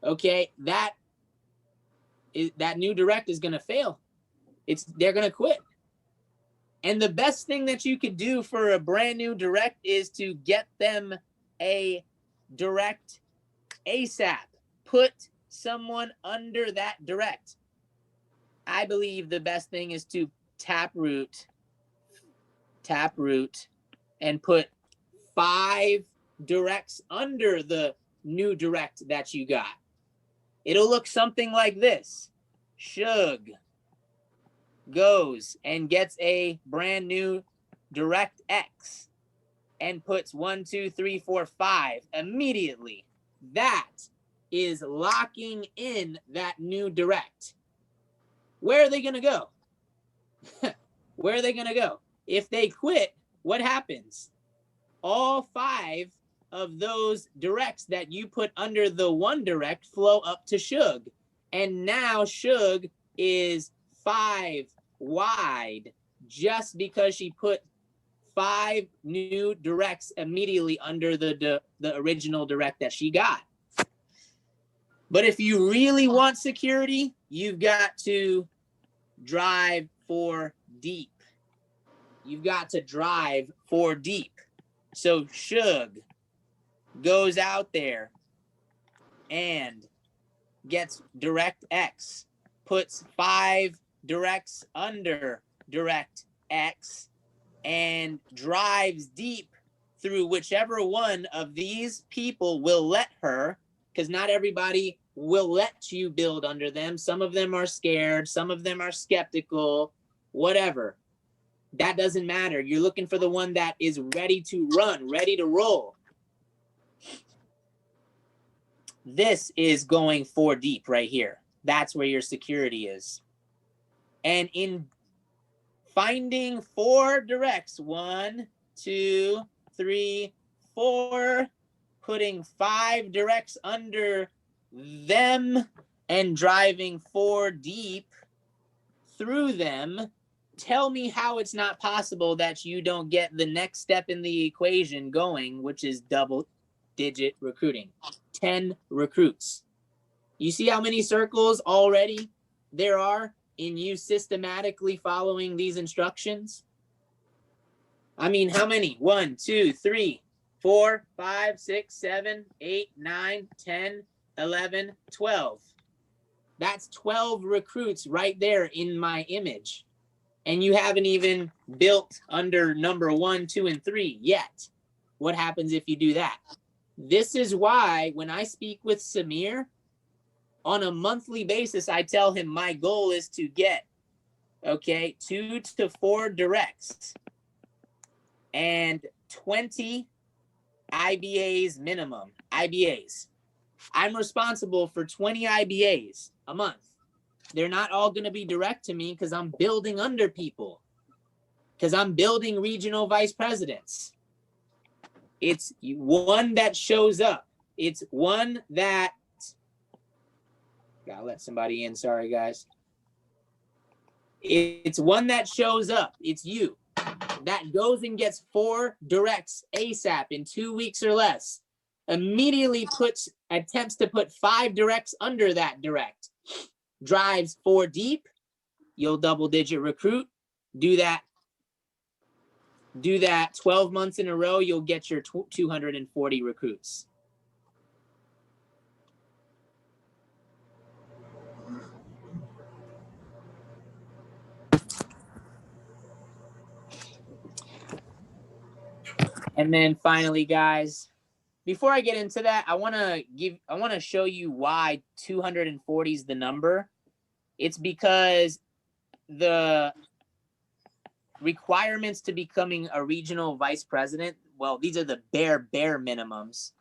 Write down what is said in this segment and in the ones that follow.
okay, that new direct is going to fail. They're going to quit. And the best thing that you could do for a brand new direct is to get them a direct ASAP. Put someone under that direct. I believe the best thing is to taproot, and put 5 directs under the new direct that you got. It'll look something like this. Suge goes and gets a brand new direct X and puts 1, 2, 3, 4, 5 immediately. That is locking in that new direct. Where are they going to go? Where are they going to go? If they quit, what happens? All 5 of those directs that you put under the one direct flow up to Suge. And now Suge is 5 wide just because she put 5 new directs immediately under the original direct that she got. But if you really want security, you've got to drive for deep. You've got to drive for deep. So Suge goes out there and gets direct X, puts 5 directs under direct X, and drives deep through whichever one of these people will let her, because not everybody will let you build under them. Some of them are scared. Some of them are skeptical, whatever. That doesn't matter. You're looking for the one that is ready to run, ready to roll. This is going 4 deep right here. That's where your security is. And in finding 4 directs, 1, 2, 3, 4, putting 5 directs under them and driving 4 deep through them, tell me how it's not possible that you don't get the next step in the equation going, which is double-digit recruiting. 10 recruits. You see how many circles already there are in you systematically following these instructions? I mean, how many? 1, 2, 3, 4, 5, 6, 7, 8, 9, 10, 11, 12. That's 12 recruits right there in my image. And you haven't even built under number 1, 2, and 3 yet. What happens if you do that? This is why when I speak with Samir, on a monthly basis, I tell him my goal is to get, 2 to 4 directs and 20 IBAs minimum. IBAs. I'm responsible for 20 IBAs a month. They're not all going to be direct to me because I'm building under people, because I'm building regional vice presidents. It's one that shows up. It's one that, gotta let somebody in, sorry guys. It's one that shows up. It's you that goes and gets 4 directs ASAP in 2 weeks or less. Immediately attempts to put 5 directs under that direct. Drives 4 deep, you'll double-digit recruit. Do that 12 months in a row, you'll get your 240 recruits. And then finally, guys, before I get into that, I want to show you why 240 is the number. It's because the requirements to becoming a regional vice president, well, these are the bare minimums,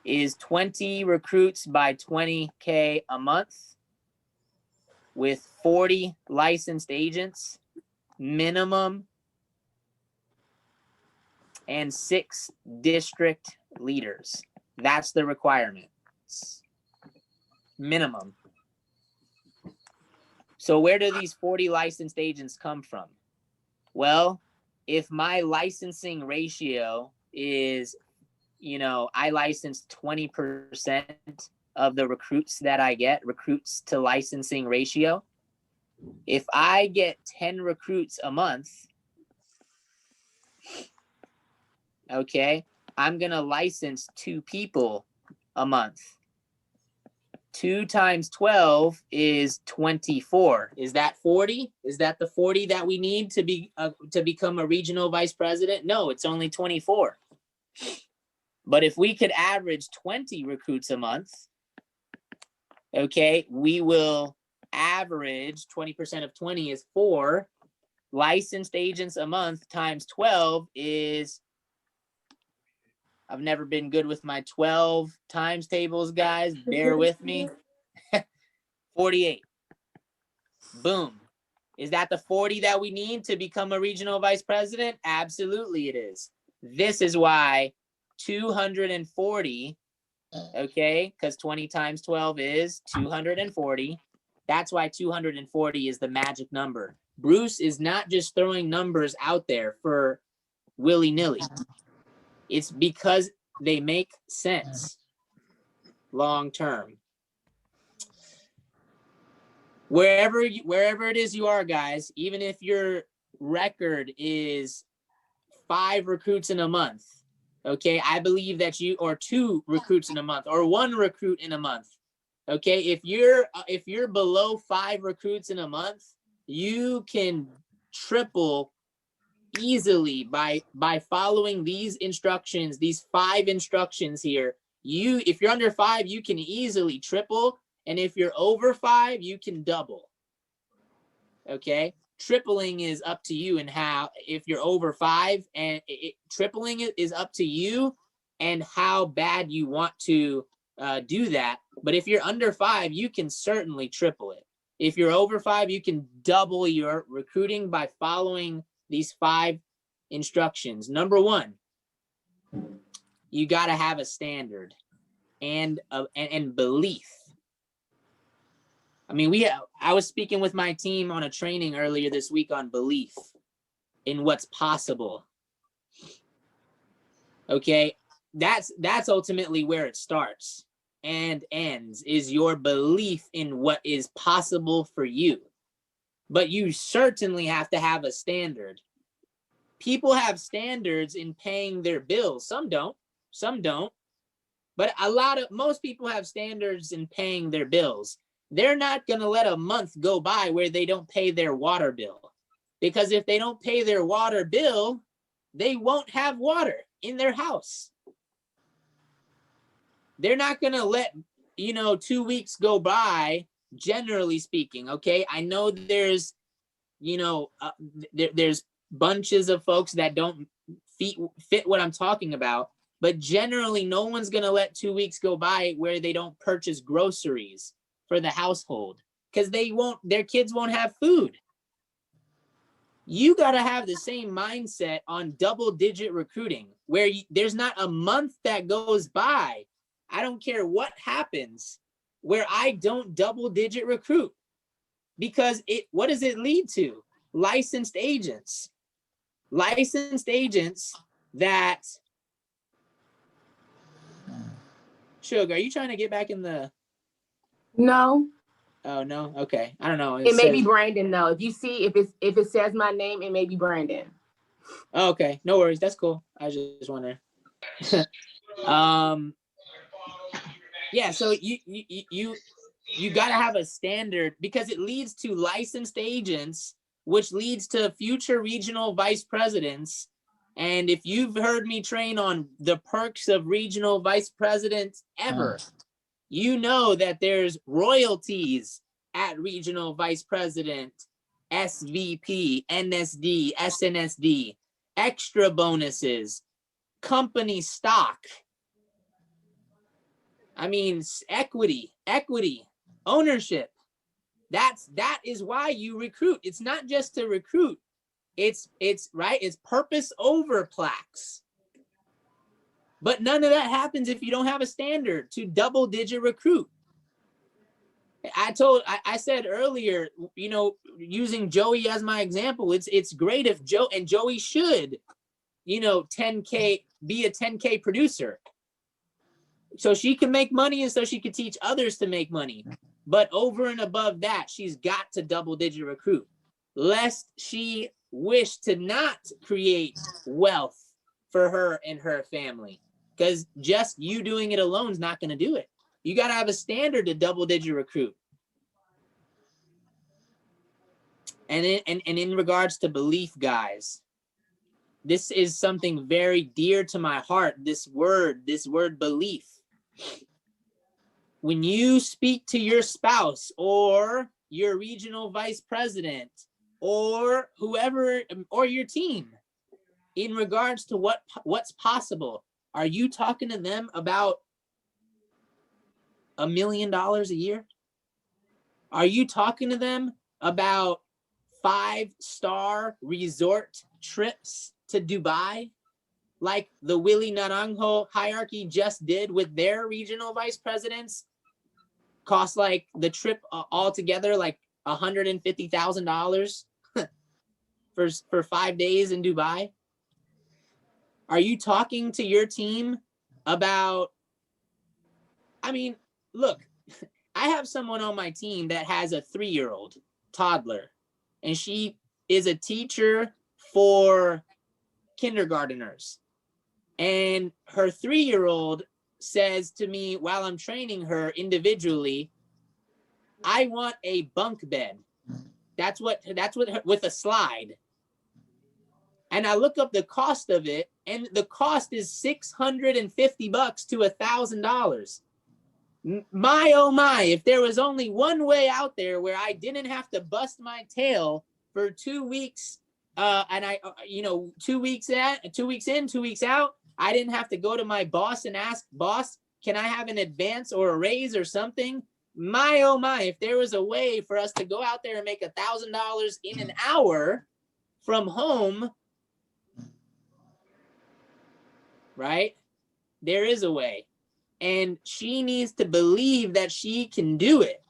is 20 recruits by 20K a month with 40 licensed agents minimum and 6 district leaders. That's the requirement. Minimum. So where do these 40 licensed agents come from? Well, if my licensing ratio is I license 20% of the recruits that I get, recruits to licensing ratio. If I get 10 recruits a month, okay, I'm going to license 2 people a month. 2 times 12 is 24. Is that 40? Is that the 40 that we need to become a regional vice president? No, it's only 24. But if we could average 20 recruits a month, okay, we will average 20% of 20 is 4. Licensed agents a month times 12 is, I've never been good with my 12 times tables, guys. Bear with me. 48. Boom. Is that the 40 that we need to become a regional vice president? Absolutely it is. This is why 240, okay, because 20 times 12 is 240. That's why 240 is the magic number. Bruce is not just throwing numbers out there for willy-nilly. It's because they make sense long term. Wherever it is you are, guys, even if your record is 5 recruits in a month, okay, I believe that or 2 recruits in a month, or 1 recruit in a month, okay, if you're below 5 recruits in a month, you can triple easily by following these instructions, these 5 instructions here. If you're under 5, you can easily triple. And if you're over 5, you can double. Okay. Tripling is up to you, and if you're over 5, and tripling it is up to you and how bad you want to do that. But if you're under 5, you can certainly triple it. If you're over 5, you can double your recruiting by following these 5 instructions. Number 1, you got to have a standard and belief. I mean, I was speaking with my team on a training earlier this week on belief in what's possible. Okay, that's ultimately where it starts and ends, is your belief in what is possible for you. But you certainly have to have a standard. People have standards in paying their bills. Some don't. But most people have standards in paying their bills. They're not going to let a month go by where they don't pay their water bill. Because if they don't pay their water bill, they won't have water in their house. They're not going to let, 2 weeks go by, generally speaking, okay? I know there's, there's bunches of folks that don't fit what I'm talking about, but generally no one's going to let 2 weeks go by where they don't purchase groceries for the household, because their kids won't have food. You got to have the same mindset on double-digit recruiting, where there's not a month that goes by, I don't care what happens, where I don't double-digit recruit. Because what does it lead to? Licensed agents that, Sugar, are you trying to get back in the... No. Oh no. Okay. I don't know. It may be Brandon though. If you see, if it says my name, it may be Brandon. Oh, okay. No worries. That's cool. I just wonder. Yeah. So you got to have a standard, because it leads to licensed agents, which leads to future regional vice presidents. And if you've heard me train on the perks of regional vice presidents ever, you know that there's royalties at regional vice president, SVP, NSD, SNSD, extra bonuses, company stock. I mean, equity, ownership. That is why you recruit. It's not just to recruit. It's right. It's purpose over plaques. But none of that happens if you don't have a standard to double-digit recruit. I said earlier, using Joey as my example, it's great if Joey should, 10K, be a 10K producer. So she can make money and so she can teach others to make money. But over and above that, she's got to double-digit recruit, lest she wish to not create wealth for her and her family. Because just you doing it alone is not going to do it. You got to have a standard to double-digit recruit. And in regards to belief, guys, this is something very dear to my heart. This word belief. When you speak to your spouse or your regional vice president or whoever, or your team, in regards to what's possible, are you talking to them about $1 million a year? Are you talking to them about 5-star resort trips to Dubai, like the Willie Naranjo hierarchy just did with their regional vice presidents? Cost like the trip altogether like $150,000 for 5 days in Dubai. Are you talking to your team about, I mean, look, I have someone on my team that has a 3-year-old toddler, and she is a teacher for kindergarteners. And her 3-year-old says to me while I'm training her individually, I want a bunk bed. That's what with a slide. And I look up the cost of it, and the cost is $650 to $1,000. My oh my, if there was only one way out there where I didn't have to bust my tail for 2 weeks, and I 2 weeks in, 2 weeks out, I didn't have to go to my boss and ask, boss, can I have an advance or a raise or something? My oh my, if there was a way for us to go out there and make $1,000 in an hour from home, right? There is a way. And she needs to believe that she can do it.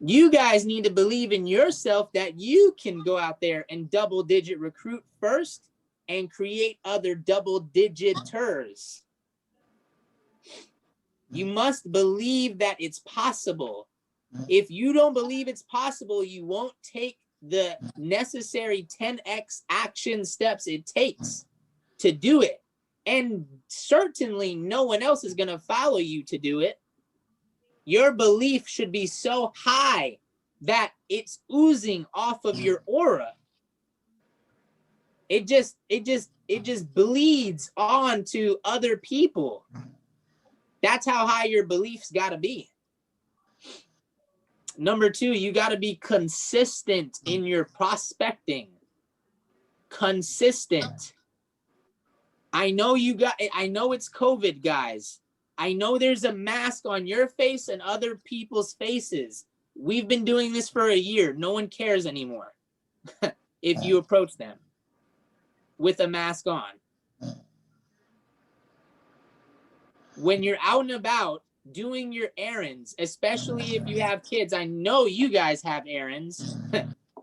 You guys need to believe in yourself that you can go out there and double-digit recruit first and create other double-digiters. You must believe that it's possible. If you don't believe it's possible, you won't take the necessary 10x action steps it takes to do it. And certainly no one else is going to follow you to do it. Your belief should be so high that it's oozing off of your aura. It just bleeds on to other people. That's how high your beliefs got to be. Number 2, you got to be consistent in your prospecting. Consistent. I know it's COVID, guys. I know there's a mask on your face and other people's faces. We've been doing this for a year. No one cares anymore if you approach them with a mask on. When you're out and about doing your errands, especially if you have kids, I know you guys have errands,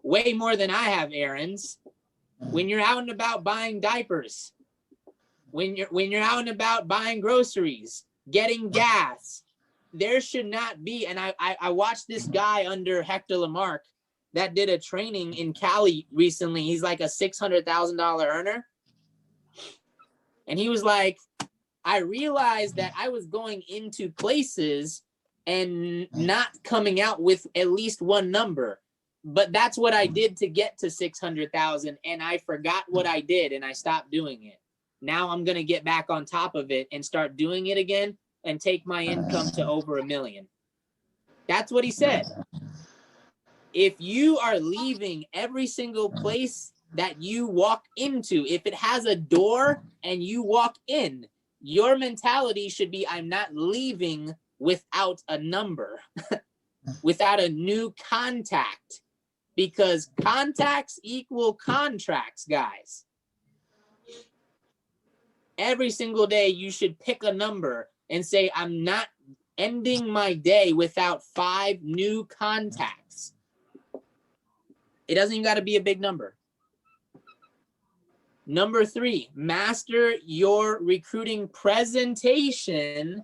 way more than I have errands. When you're out and about buying diapers, when you're out and about buying groceries, getting gas, there should not be, and I watched this guy under Hector Lamarck that did a training in Cali recently. He's like a $600,000 earner. And he was like, I realized that I was going into places and not coming out with at least one number. But that's what I did to get to 600,000, and I forgot what I did and I stopped doing it. Now I'm going to get back on top of it and start doing it again and take my income to over $1 million. That's what he said. If you are leaving every single place that you walk into, if it has a door and you walk in, your mentality should be, I'm not leaving without a number, without a new contact, because contacts equal contracts, guys. Every single day you should pick a number and say, I'm not ending my day without 5 new contacts. It doesn't even got to be a big number. Number 3, master your recruiting presentation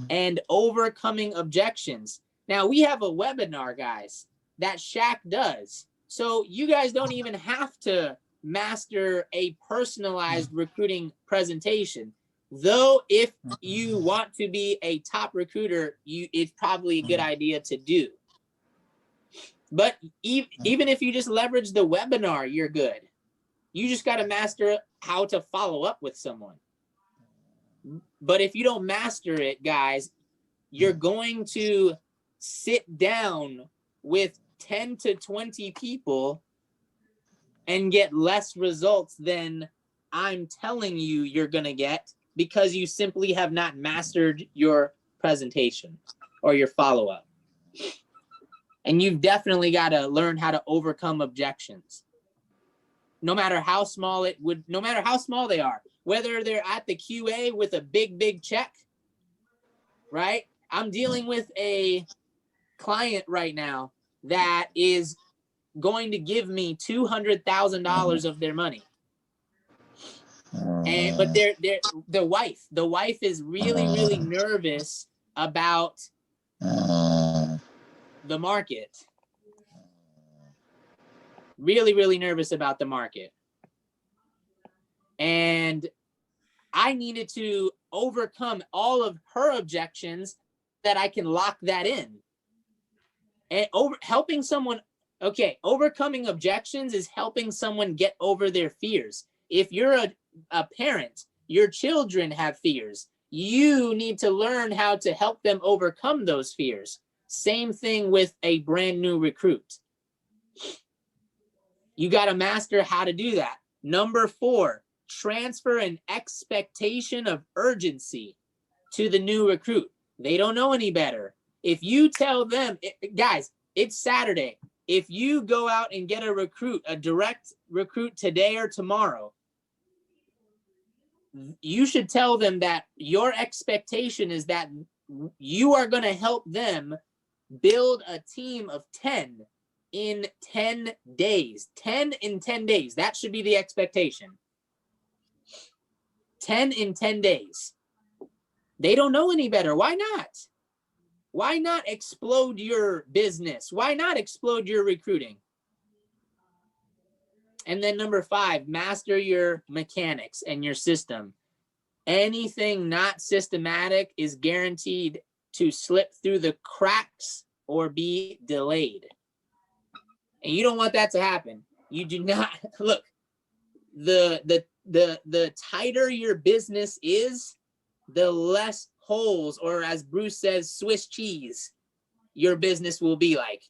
and overcoming objections. Now we have a webinar, guys, that Shaq does. So you guys don't even have to master a personalized recruiting presentation. Though if you want to be a top recruiter, it's probably a good idea to do. But even if you just leverage the webinar, you're good. You just got to master how to follow up with someone. But if you don't master it, guys, you're going to sit down with 10 to 20 people and get less results than I'm telling you you're going to get because you simply have not mastered your presentation or your follow-up. And you've definitely got to learn how to overcome objections. No matter how small no matter how small they are, whether they're at the QA with a big check, right? I'm dealing with a client right now that is going to give me $200,000 of their money. But the wife is really nervous about the market. Really nervous about the market. And I needed to overcome all of her objections that I can lock that in. And helping someone, overcoming objections is helping someone get over their fears. If you're a parent, your children have fears. You need to learn how to help them overcome those fears. Same thing with a brand new recruit. You got to master how to do that. Number 4, transfer an expectation of urgency to the new recruit. They don't know any better. If you tell them, guys, it's Saturday. If you go out and get a direct recruit today or tomorrow, you should tell them that your expectation is that you are going to help them build a team of 10 in 10 days. 10 in 10 days. That should be the expectation. 10 in 10 days. They don't know any better. Why not? Why not explode your business? Why not explode your recruiting? And then number 5, master your mechanics and your system. Anything not systematic is guaranteed to slip through the cracks or be delayed. And you don't want that to happen. You do not. Look, the tighter your business is, the less holes, or as Bruce says, Swiss cheese, your business will be like.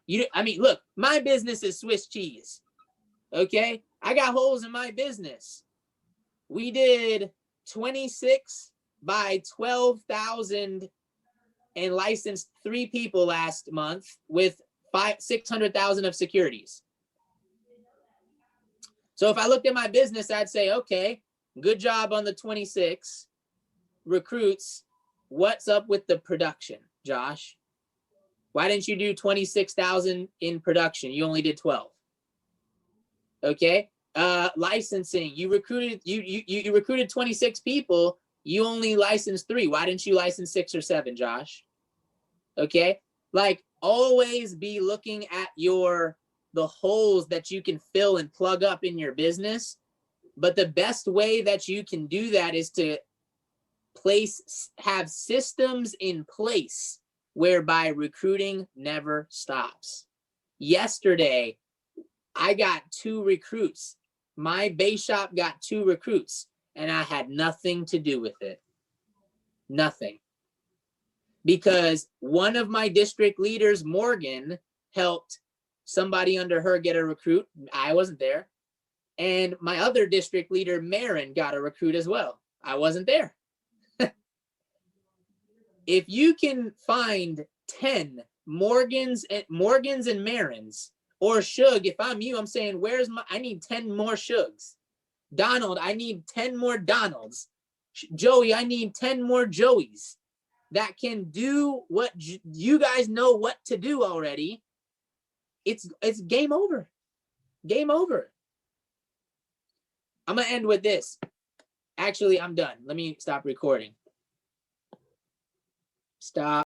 Look, my business is Swiss cheese. Okay? I got holes in my business. We did 26 by 12,000 and licensed 3 people last month with 600,000 of securities. So if I looked at my business, I'd say, okay, good job on the 26 recruits. What's up with the production, Josh? Why didn't you do 26,000 in production? You only did 12. Okay. Licensing, you recruited 26 people. You only licensed 3. Why didn't you license 6 or 7, Josh? Okay. Like, always be looking at the holes that you can fill and plug up in your business. But the best way that you can do that is to have systems in place whereby recruiting never stops. Yesterday, I got 2 recruits. My base shop got 2 recruits, and I had nothing to do with it. Nothing. Because one of my district leaders, Morgan, helped somebody under her get a recruit. I wasn't there. And my other district leader, Marin, got a recruit as well. I wasn't there. If you can find 10 Morgans and Marins, or Shug, if I'm you, I'm saying, I need 10 more Shugs. Donald, I need 10 more Donalds. Joey, I need 10 more Joeys that can do what you guys know what to do already. It's game over. Game over. I'm going to end with this. Actually, I'm done. Let me stop recording. Stop.